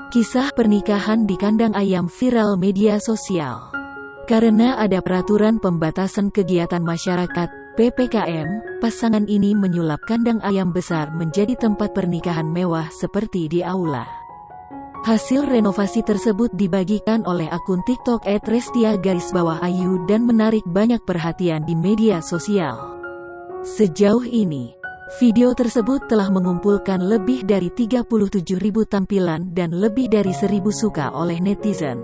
Kisah pernikahan di kandang ayam viral media sosial. Karena ada peraturan pembatasan kegiatan masyarakat, PPKM, pasangan ini menyulap kandang ayam besar menjadi tempat pernikahan mewah seperti di aula. Hasil renovasi tersebut dibagikan oleh akun TikTok @restia_ayu dan menarik banyak perhatian di media sosial. Sejauh ini, video tersebut telah mengumpulkan lebih dari 37.000 tampilan dan lebih dari 1.000 suka oleh netizen.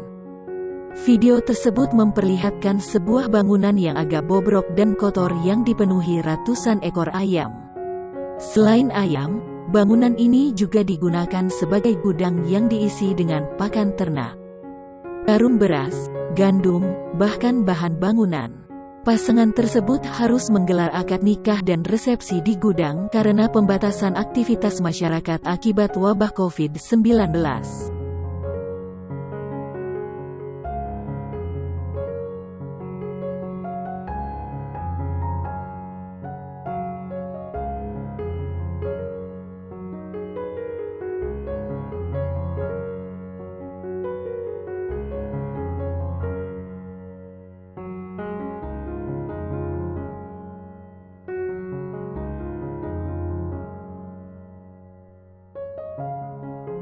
Video tersebut memperlihatkan sebuah bangunan yang agak bobrok dan kotor yang dipenuhi ratusan ekor ayam. Selain ayam, bangunan ini juga digunakan sebagai gudang yang diisi dengan pakan ternak, karung beras, gandum, bahkan bahan bangunan. Pasangan tersebut harus menggelar akad nikah dan resepsi di gudang karena pembatasan aktivitas masyarakat akibat wabah COVID-19.